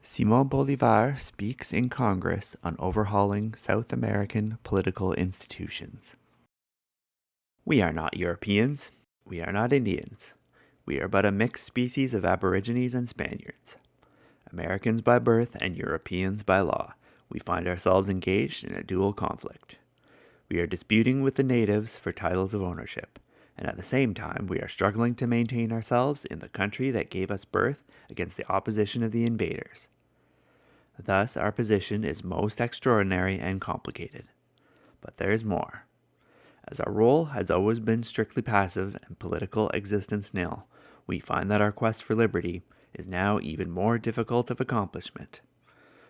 Simón Bolivar speaks in Congress on overhauling South American political institutions. We are not Europeans. We are not Indians. We are but a mixed species of Aborigines and Spaniards. Americans by birth and Europeans by law, we find ourselves engaged in a dual conflict. We are disputing with the natives for titles of ownership, and at the same time we are struggling to maintain ourselves in the country that gave us birth against the opposition of the invaders. Thus, our position is most extraordinary and complicated. But there is more. As our role has always been strictly passive and political existence nil, we find that our quest for liberty is now even more difficult of accomplishment.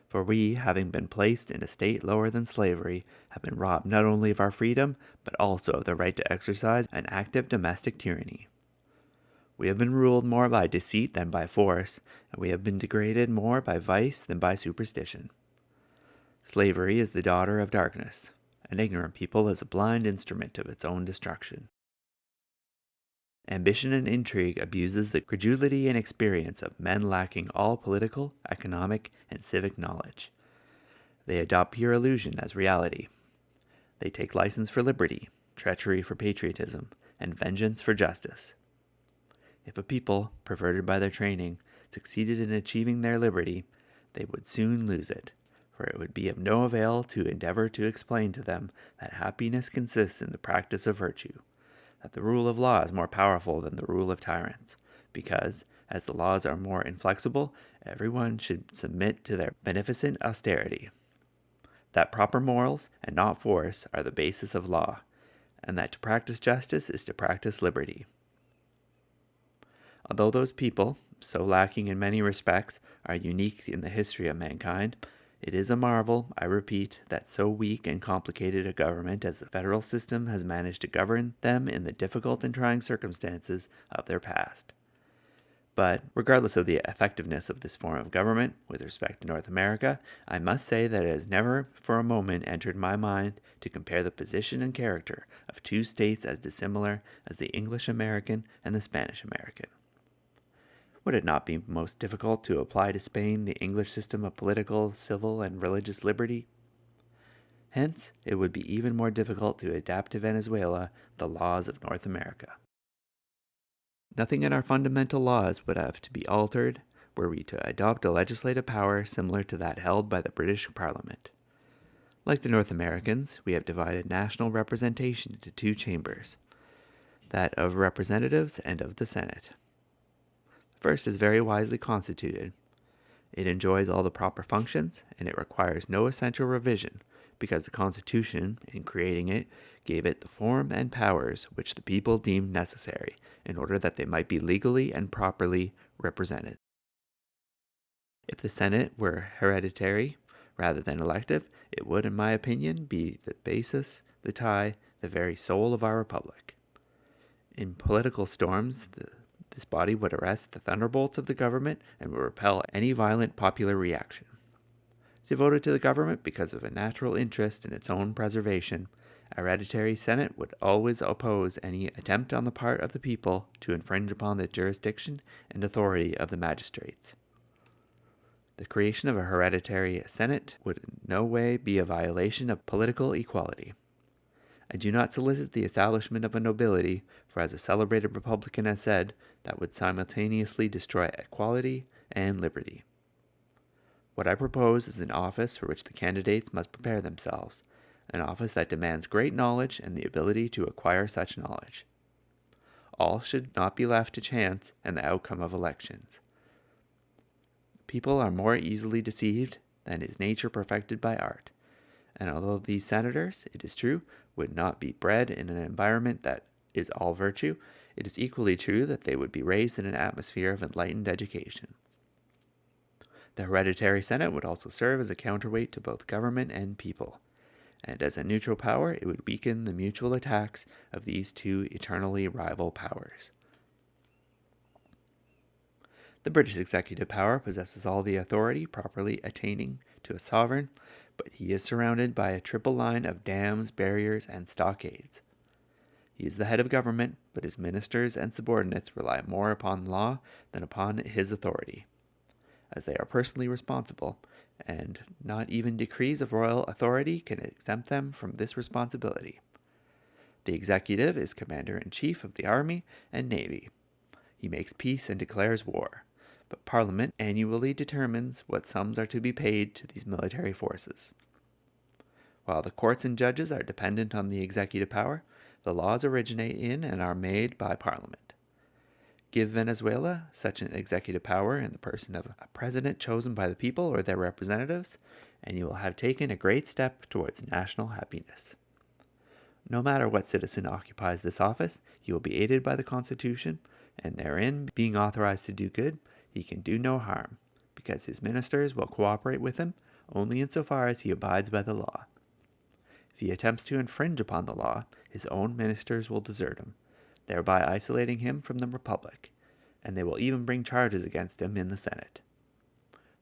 For we, having been placed in a state lower than slavery, have been robbed not only of our freedom, but also of the right to exercise an active domestic tyranny. We have been ruled more by deceit than by force, and we have been degraded more by vice than by superstition. Slavery is the daughter of darkness. An ignorant people is a blind instrument of its own destruction. Ambition and intrigue abuses the credulity and experience of men lacking all political, economic, and civic knowledge. They adopt pure illusion as reality. They take license for liberty, treachery for patriotism, and vengeance for justice. If a people, perverted by their training, succeeded in achieving their liberty, they would soon lose it, for it would be of no avail to endeavor to explain to them that happiness consists in the practice of virtue, that the rule of law is more powerful than the rule of tyrants, because, as the laws are more inflexible, everyone should submit to their beneficent austerity, that proper morals and not force are the basis of law, and that to practice justice is to practice liberty. Although those people, so lacking in many respects, are unique in the history of mankind, it is a marvel, I repeat, that so weak and complicated a government as the federal system has managed to govern them in the difficult and trying circumstances of their past. But, regardless of the effectiveness of this form of government with respect to North America, I must say that it has never for a moment entered my mind to compare the position and character of two states as dissimilar as the English American and the Spanish American. Would it not be most difficult to apply to Spain the English system of political, civil, and religious liberty? Hence, it would be even more difficult to adapt to Venezuela the laws of North America. Nothing in our fundamental laws would have to be altered were we to adopt a legislative power similar to that held by the British Parliament. Like the North Americans, we have divided national representation into two chambers, that of representatives and of the Senate. The first is very wisely constituted. It enjoys all the proper functions, and it requires no essential revision, because the Constitution, in creating it, gave it the form and powers which the people deemed necessary in order that they might be legally and properly represented. If the Senate were hereditary rather than elective, it would, in my opinion, be the basis, the tie, the very soul of our republic. In political storms, this body would arrest the thunderbolts of the government and would repel any violent popular reaction. Devoted to the government because of a natural interest in its own preservation, a hereditary Senate would always oppose any attempt on the part of the people to infringe upon the jurisdiction and authority of the magistrates. The creation of a hereditary Senate would in no way be a violation of political equality. I do not solicit the establishment of a nobility, for as a celebrated Republican has said, that would simultaneously destroy equality and liberty. What I propose is an office for which the candidates must prepare themselves, an office that demands great knowledge and the ability to acquire such knowledge. All should not be left to chance and the outcome of elections. People are more easily deceived than is nature perfected by art, and although these senators, it is true, would not be bred in an environment that is all virtue, it is equally true that they would be raised in an atmosphere of enlightened education. The hereditary Senate would also serve as a counterweight to both government and people, and as a neutral power it would weaken the mutual attacks of these two eternally rival powers. The British executive power possesses all the authority properly attaining to a sovereign, but he is surrounded by a triple line of dams, barriers, and stockades. He is the head of government, but his ministers and subordinates rely more upon law than upon his authority. as they are personally responsible, and not even decrees of royal authority can exempt them from this responsibility. The executive is commander-in-chief of the army and navy. He makes peace and declares war, but Parliament annually determines what sums are to be paid to these military forces. While the courts and judges are dependent on the executive power, the laws originate in and are made by Parliament. Give Venezuela such an executive power in the person of a president chosen by the people or their representatives, and you will have taken a great step towards national happiness. No matter what citizen occupies this office, he will be aided by the Constitution, and therein, being authorized to do good, he can do no harm, because his ministers will cooperate with him only insofar as he abides by the law. If he attempts to infringe upon the law, his own ministers will desert him, thereby isolating him from the Republic, and they will even bring charges against him in the Senate.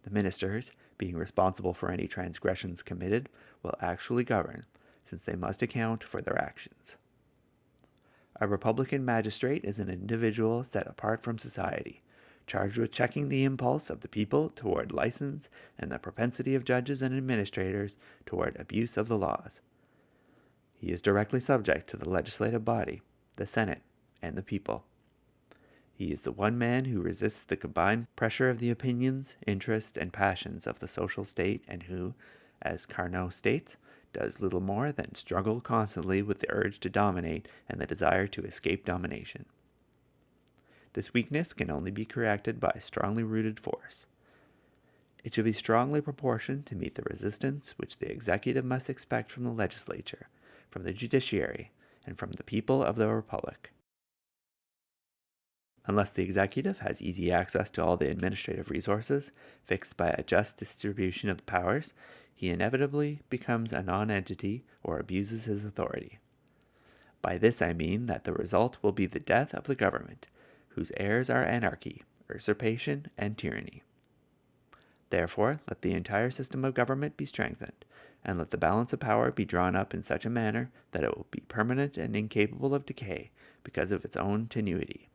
The ministers, being responsible for any transgressions committed, will actually govern, since they must account for their actions. A Republican magistrate is an individual set apart from society, charged with checking the impulse of the people toward license and the propensity of judges and administrators toward abuse of the laws. He is directly subject to the legislative body, the Senate, and the people. He is the one man who resists the combined pressure of the opinions, interests, and passions of the social state, and who, as Carnot states, does little more than struggle constantly with the urge to dominate and the desire to escape domination. This weakness can only be corrected by strongly rooted force. It should be strongly proportioned to meet the resistance which the executive must expect from the legislature, from the judiciary, and from the people of the Republic. Unless the executive has easy access to all the administrative resources, fixed by a just distribution of the powers, he inevitably becomes a non-entity or abuses his authority. By this I mean that the result will be the death of the government, whose heirs are anarchy, usurpation, and tyranny. Therefore, let the entire system of government be strengthened, and let the balance of power be drawn up in such a manner that it will be permanent and incapable of decay because of its own tenuity.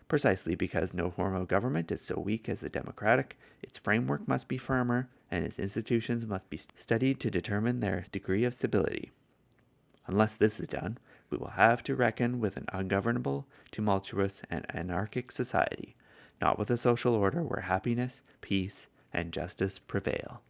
Precisely because no form of government is so weak as the democratic, its framework must be firmer, and its institutions must be studied to determine their degree of stability. Unless this is done, we will have to reckon with an ungovernable, tumultuous, and anarchic society, not with a social order where happiness, peace, and justice prevail.